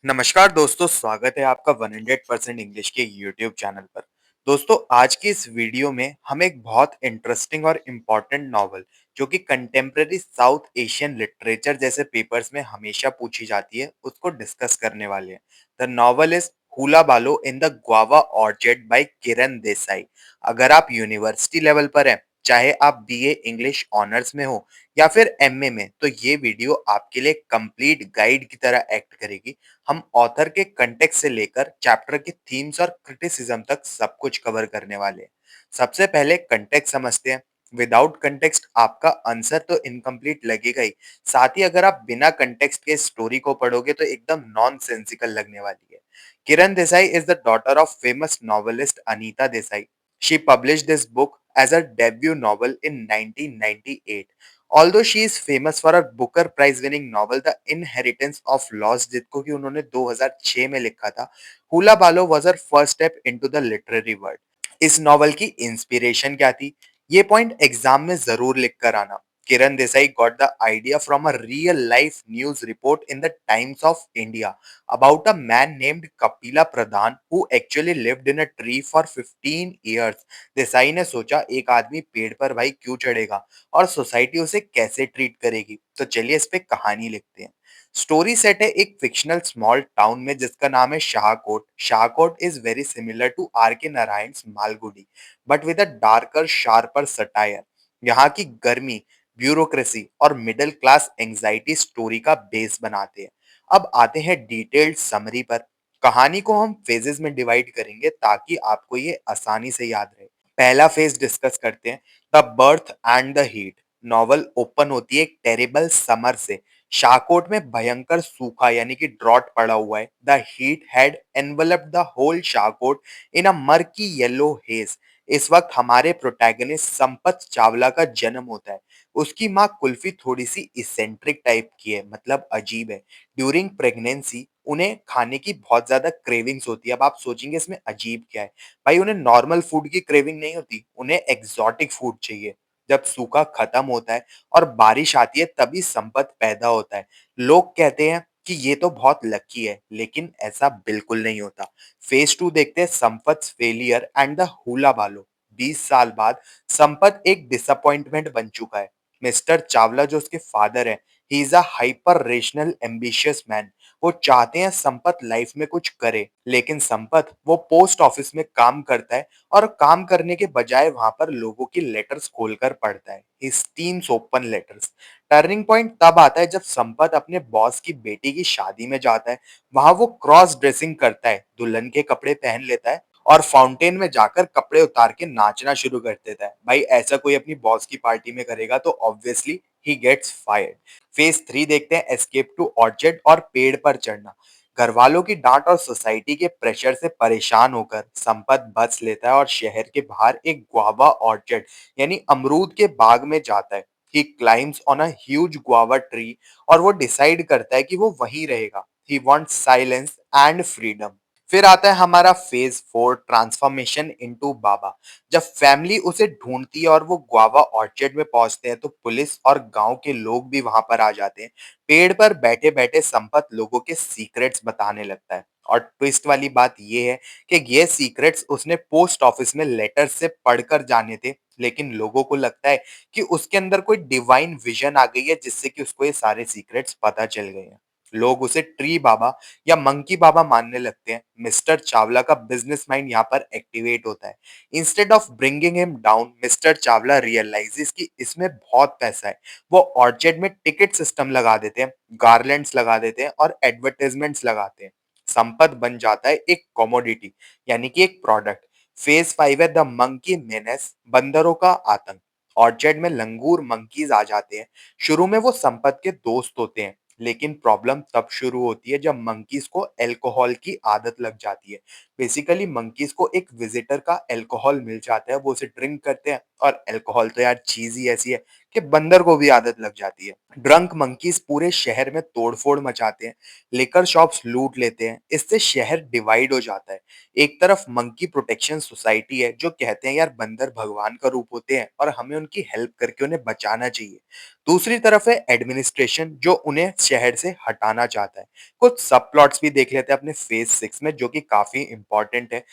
नमस्कार दोस्तों, स्वागत है आपका 100% इंग्लिश के यूट्यूब चैनल पर। दोस्तों, आज की इस वीडियो में हम एक बहुत इंटरेस्टिंग और इम्पोर्टेंट नॉवल जो कि कंटेम्प्रेरी साउथ एशियन लिटरेचर जैसे पेपर्स में हमेशा पूछी जाती है, उसको डिस्कस करने वाले हैं। The novel is hullabaloo in the guava orchard by Kiran Desai. अगर आप यूनिवर्सिटी लेवल पर हैं, चाहे आप बीए इंग्लिश ऑनर्स में हो या फिर एमए में, तो ये वीडियो आपके लिए कंप्लीट गाइड की तरह एक्ट करेगी। हम ऑथर के कंटेक्स्ट से लेकर चैप्टर के थीम्स और क्रिटिसिज्म तक सब कुछ कवर करने वाले हैं। सबसे पहले कंटेक्स्ट समझते हैं। विदाउट कंटेक्स्ट आपका आंसर तो इनकम्प्लीट लगेगा ही, साथ ही अगर आप बिना कंटेक्स्ट के स्टोरी को पढ़ोगे तो एकदम नॉनसेंसिकल लगने वाली है। Kiran Desai is the daughter of famous novelist Anita Desai. She published this book as a debut novel in 1998. Although she is famous for her Booker Prize winning novel The Inheritance of Lost, जिसको कि उन्होंने 2006 में लिखा था, हुला बालो was her first step into the literary world. इस novel की inspiration क्या थी? ये पॉइंट एग्जाम में जरूर लिख कर आना। Kiran Desai got the idea from a real life news report in the Times of India about a man named Kapila Pradhan who actually lived in a tree for 15 years. Desai ने सोचा एक आदमी पेड़ पर भाई क्यों चढ़ेगा और सोसाइटी उसे कैसे ट्रीट करेगी, तो चलिए इस पे कहानी लिखते हैं। स्टोरी सेट है एक फिक्शनल स्मॉल टाउन में जिसका नाम है Shahkot. Shahkot is very similar to R K Narayan Malgudi, but with a darker sharper satire. यहाँ की गर्मी, ब्यूरोक्रेसी और मिडिल क्लास एंजाइटी स्टोरी का बेस बनाते हैं। अब आते हैं डिटेल्ड समरी पर। कहानी को हम फेजेस में डिवाइड करेंगे ताकि आपको ये आसानी से याद रहे। पहला फेज डिस्कस करते हैं, the birth and the heat. Novel open होती है एक टेरिबल समर से। शाकोट में भयंकर सूखा यानी कि ड्रॉट पड़ा हुआ है। The heat had enveloped the whole Shahkot in a murky yellow haze. इस वक्त हमारे प्रोटैगनिस्ट संपत चावला का जन्म होता है। उसकी माँ कुल्फी थोड़ी सी इसेंट्रिक टाइप की है, मतलब अजीब है। ड्यूरिंग प्रेगनेंसी उन्हें खाने की बहुत ज्यादा क्रेविंग्स होती है। अब आप सोचेंगे इसमें अजीब क्या है? भाई उन्हें नॉर्मल फूड की क्रेविंग नहीं होती, उन्हें एग्जॉटिक फूड चाहिए। जब सूखा खत्म होता है और बारिश आती है तभी संपत पैदा होता है। लोग कहते हैं कि ये तो बहुत लकी है, लेकिन ऐसा बिल्कुल नहीं होता। फेज टू देखते हैं, Sampat failure and the hullabaloo. 20 साल बाद संपत एक डिसअपॉइंटमेंट बन चुका है। मिस्टर चावला जो उसके फादर है, he is a hyper rational ambitious man. वो चाहते हैं संपत लाइफ में कुछ करे, लेकिन संपत वो पोस्ट ऑफिस में काम करता है और काम करने के बजाय वहां पर लोगों की लेटर्स खोलकर पढ़ता है। He steams open letters. Turning point तब आता है जब संपत अपने बॉस की बेटी की शादी में जाता है। वहां वो क्रॉस ड्रेसिंग करता है, दुल्हन के कपड़े पहन लेता है और फाउंटेन में जाकर कपड़े उतार के नाचना शुरू कर देता है। भाई ऐसा कोई अपनी बॉस की पार्टी में करेगा तो ऑब्वियसली ही गेट्स फायर्ड। फेज थ्री देखते हैं, एस्केप टू ऑर्चर्ड और पेड़ पर चढ़ना। घरवालों की डांट और सोसाइटी के प्रेशर से परेशान होकर संपत बस लेता है और शहर के बाहर एक गुआवा ऑर्चर्ड यानी अमरूद के बाग में जाता है। He climbs on a huge guava tree और वो डिसाइड करता है कि वो वहीं रहेगा। He wants silence and freedom. फिर आता है हमारा फेज फोर, ट्रांसफॉर्मेशन इनटू बाबा। जब फैमिली उसे ढूंढती है और वो गुआवा ऑर्चर्ड में पहुंचते हैं तो पुलिस और गांव के लोग भी वहां पर आ जाते हैं। पेड़ पर बैठे बैठे संपत लोगों के सीक्रेट्स बताने लगता है। और ट्विस्ट वाली बात ये है कि ये सीक्रेट्स उसने पोस्ट ऑफिस में लेटर से पढ़कर जाने थे, लेकिन लोगों को लगता है कि उसके अंदर कोई डिवाइन विजन आ गई है जिससे कि उसको ये सारे सीक्रेट्स पता चल गए हैं। लोग उसे ट्री बाबा या मंकी बाबा मानने लगते हैं। मिस्टर चावला का बिजनेस माइंड यहाँ पर एक्टिवेट होता है। Instead of bringing him down, mister Chawla realises कि इसमें बहुत पैसा है। वो ऑर्चर्ड में टिकट सिस्टम लगा देते हैं, गार्लैंड्स लगा देते हैं और एडवर्टाइजमेंट्स लगाते हैं। संपत बन जाता है एक कमोडिटी यानी कि एक प्रोडक्ट। फेज फाइव है द मंकी मेनेस, बंदरों का आतंक। ऑर्चर्ड में लंगूर मंकीज आ जाते हैं। शुरू में वो संपत के दोस्त होते हैं, लेकिन प्रॉब्लम तब शुरू होती है जब मंकीज को अल्कोहल की आदत लग जाती है। बेसिकली मंकीज को एक विजिटर का अल्कोहल मिल जाता है, वो उसे ड्रिंक करते हैं और अल्कोहल तो यार चीज ही ऐसी है कि बंदर को भी आदत लग जाती है। ड्रंक मंकीज पूरे शहर में तोड़फोड़ मचाते हैं, लिकर शॉप्स लूट लेते हैं, इससे शहर डिवाइड हो जाता है। एक तरफ मंकी प्रोटेक्शन सोसाइटी है जो कहते हैं यार बंदर भगवान का रूप होते हैं और हमें उनकी हेल्प करके उन्हें बचाना चाहिए। दूसरी तरफ है एडमिनिस्ट्रेशन जो उन्हें शहर से हटाना चाहता है। कुछ सब प्लॉट्स भी देख लेते हैं अपने फेज 6 में जो कि काफी इंपॉर्टेंट है।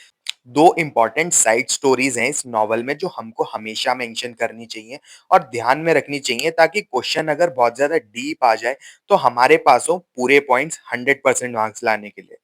2 इम्पोर्टेंट साइड स्टोरीज़ हैं इस नॉवल में जो हमको हमेशा मेंशन करनी चाहिए और ध्यान में रखनी चाहिए ताकि क्वेश्चन अगर बहुत ज़्यादा डीप आ जाए तो हमारे पास हो पूरे पॉइंट्स 100% मार्क्स लाने के लिए।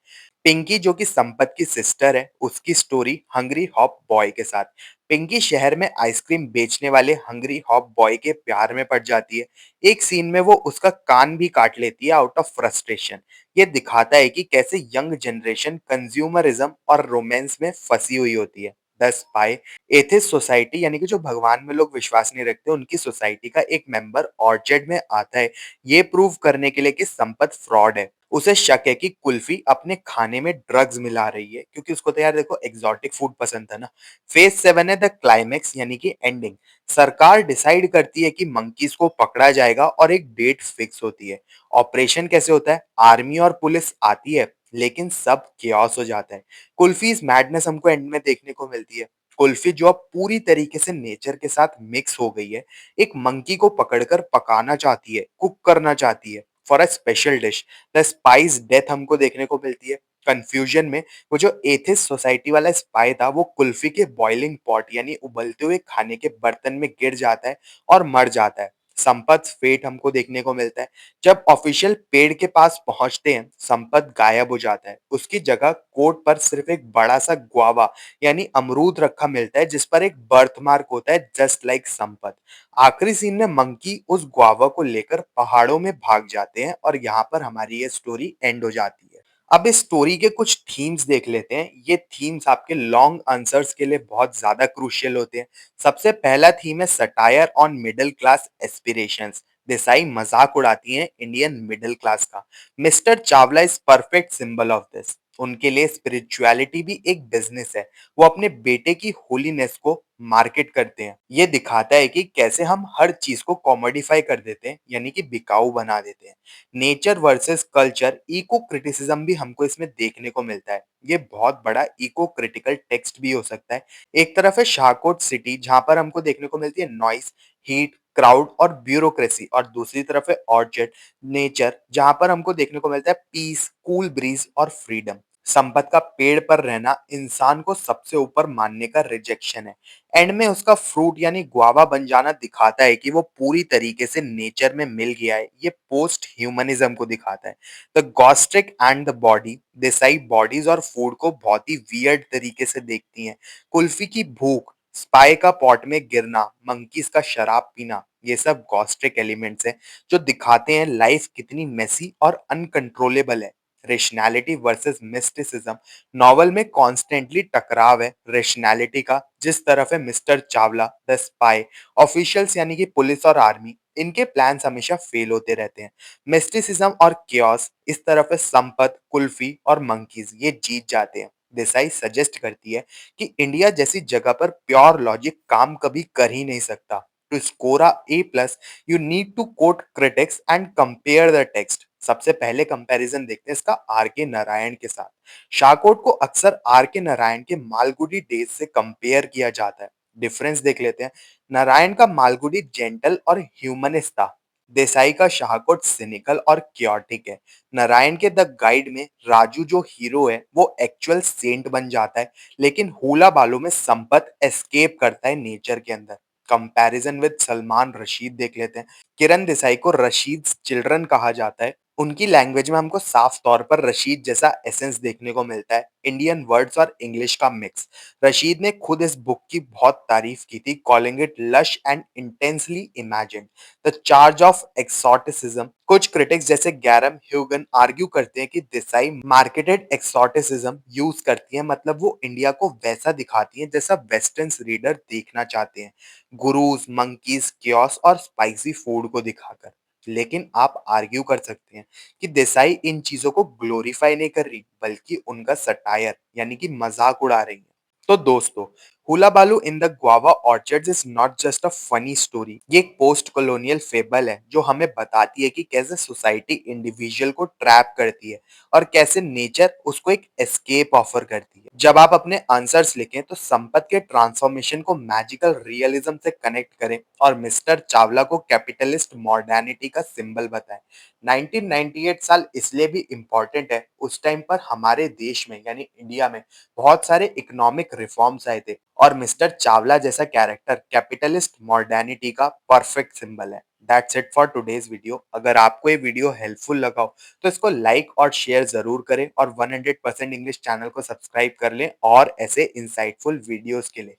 पिंकी जो कि संपत की सिस्टर है, उसकी स्टोरी हंग्री हॉप बॉय के साथ। पिंकी शहर में आइसक्रीम बेचने वाले हंग्री हॉप बॉय के प्यार में पड़ जाती है। एक सीन में वो उसका कान भी काट लेती है आउट ऑफ फ्रस्ट्रेशन। ये दिखाता है कि कैसे यंग जनरेशन कंज्यूमरिज्म और रोमांस में फंसी हुई होती है। द स्पाई एथिस्ट सोसाइटी यानी कि जो भगवान में लोग विश्वास नहीं रखते उनकी सोसाइटी का एक मेंबर ऑर्चर्ड में आता है ये प्रूव करने के लिए कि संपत फ्रॉड है। उसे शक है कि कुल्फी अपने खाने में ड्रग्स मिला रही है क्योंकि उसको तो यार देखो एग्जॉटिक फूड पसंद था ना। फेज 7 है द क्लाइमेक्स यानी कि एंडिंग। सरकार डिसाइड करती है कि मंकीज को पकड़ा जाएगा और एक डेट फिक्स होती है। ऑपरेशन कैसे होता है? आर्मी और पुलिस आती है लेकिन सब केओस हो जाता है। कुल्फीज मैडनेस हमको एंड में देखने को मिलती है। कुल्फी जो अब पूरी तरीके से नेचर के साथ मिक्स हो गई है, एक मंकी को पकड़कर पकाना चाहती है, कुक करना चाहती है for a special dish. The spice death हमको देखने को मिलती है। कंफ्यूजन में वो जो एथिस्ट सोसाइटी वाला स्पाई था वो कुल्फी के बॉइलिंग पॉट यानी उबलते हुए खाने के बर्तन में गिर जाता है और मर जाता है। संपत फेट हमको देखने को मिलता है। जब ऑफिशियल पेड़ के पास पहुंचते हैं, संपत गायब हो जाता है। उसकी जगह कोर्ट पर सिर्फ एक बड़ा सा गुआवा यानी अमरूद रखा मिलता है जिस पर एक बर्थ मार्क होता है जस्ट लाइक संपत। आखिरी सीन में मंकी उस गुआवा को लेकर पहाड़ों में भाग जाते हैं और यहाँ पर हमारी ये स्टोरी एंड हो जाती है। अब इस स्टोरी के कुछ थीम्स देख लेते हैं। ये थीम्स आपके लॉन्ग आंसर्स के लिए बहुत ज्यादा क्रूशियल होते हैं। सबसे पहला थीम है satire on middle class aspirations. Desai मजाक उड़ाती हैं इंडियन मिडिल क्लास का। Mister Chawla is perfect symbol of this. उनके लिए स्पिरिचुअलिटी भी एक बिजनेस है। वो अपने बेटे की होलीनेस को मार्केट करते हैं। ये दिखाता है कि कैसे हम हर चीज को कॉमोडिफाई कर देते हैं यानी कि बिकाऊ बना देते हैं। Nature versus culture eco criticism भी हमको इसमें देखने को मिलता है। ये बहुत बड़ा इको क्रिटिकल टेक्स्ट भी हो सकता है। एक तरफ है शाहकोट सिटी जहां पर हमको देखने को मिलती है नॉइस, हीट, क्राउड और ब्यूरोक्रेसी और दूसरी तरफ है ऑर्चिड, नेचर जहां पर हमको देखने को मिलता है पीस, कूल ब्रीज और फ्रीडम। संपत का पेड़ पर रहना इंसान को सबसे ऊपर मानने का रिजेक्शन है। एंड में उसका फ्रूट यानी गुआवा बन जाना दिखाता है कि वो पूरी तरीके से नेचर में मिल गया है। ये पोस्ट ह्यूमनिज्म को दिखाता है। The gastric and the body Desai bodies और फूड को बहुत ही वियर्ड तरीके से देखती हैं। कुल्फी की भूख, स्पाई का पॉट में गिरना, मंकीज का शराब पीना, ये सब गॉस्ट्रिक एलिमेंट्स हैं जो दिखाते हैं लाइफ कितनी मेसी और अनकंट्रोलेबल है। रेशनैलिटी वर्सेस मिस्टिसिज्म नॉवल में कॉन्स्टेंटली टकराव है रेशनैलिटी का। जिस तरफ है mister Chawla the spy, officials यानी कि पुलिस और आर्मी, इनके प्लान्स हमेशा फेल होते रहते हैं। मिस्टिसिज्म और क्योस इस तरफ है संपत, कुल्फी और मंकीज, ये जीत जाते हैं। देसाई सजेस्ट करती है कि इंडिया जैसी जगह पर प्योर लॉजिक काम कभी कर ही नहीं सकता। To score a A plus you need to quote critics and compare the text. सबसे पहले कंपैरिजन देखते हैं इसका आर के नारायण के साथ। शाहकोट को अक्सर आर के नारायण के मालगुडी डेज से कंपेयर किया जाता है। डिफरेंस देख लेते हैं। नारायण का मालगुडी जेंटल और ह्यूमनिस्ट था। देसाई का शाहकोट सिनिकल और क्योटिक है। नारायण के द गाइड में राजू जो हीरो है वो एक्चुअल सेंट बन जाता है लेकिन हुला बालों में संपत एस्केप करता है नेचर के अंदर। कंपैरिजन विद सलमान रशीद देख लेते हैं। किरण देसाई को रशीद चिल्ड्रन कहा जाता है। उनकी लैंग्वेज में हमको साफ तौर पर रशीद जैसा एसेंस देखने को मिलता है। इंडियन वर्ड्स और इंग्लिश का मिक्स। रशीद ने खुद इस बुक की बहुत तारीफ की थी calling it lush and intensely imagined. The charge of exoticism कुछ क्रिटिक्स जैसे गैरम ह्यूगन आर्ग्यू करते हैं कि देसाई मार्केटेड एक्सोटिसिज्म यूज करती है मतलब वो इंडिया को वैसा दिखाती है जैसा वेस्टर्न रीडर देखना चाहते हैं। गुरुज, मंकीज, क्योस और स्पाइसी फूड को दिखाकर। लेकिन आप आर्ग्यू कर सकते हैं कि देसाई इन चीजों को ग्लोरीफाई नहीं कर रही बल्कि उनका सटायर यानी कि मजाक उड़ा रही है। तो दोस्तों, हुला बालू in the guava orchards is not just a funny story. ये एक पोस्ट कॉलोनियल फेबल है जो हमें बताती है कि कैसे सोसाइटी इंडिविजुअल को ट्रैप करती है और कैसे नेचर उसको एक एस्केप ऑफर करती है। जब आप अपने आंसर्स लिखें तो संपत के ट्रांसफॉर्मेशन को मैजिकल रियलिज्म से कनेक्ट करें और मिस्टर चावला को कैपिटलिस्ट मॉडर्निटी का सिंबल बताएं। 1998 साल इसलिए भी इम्पोर्टेंट है, उस टाइम पर हमारे देश में यानी इंडिया में बहुत सारे इकोनॉमिक रिफॉर्म्स आए थे और मिस्टर चावला जैसा कैरेक्टर कैपिटलिस्ट मॉडर्निटी का परफेक्ट सिंबल है। That's it for today's video. अगर आपको ये वीडियो हेल्पफुल लगा हो तो इसको लाइक और शेयर जरूर करें और 100% इंग्लिश चैनल को सब्सक्राइब कर लें और ऐसे इंसाइटफुल वीडियोस के लिए।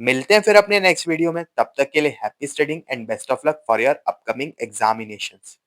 मिलते हैं फिर अपने नेक्स्ट वीडियो में, तब तक के लिए happy studying and best of luck for your upcoming examinations.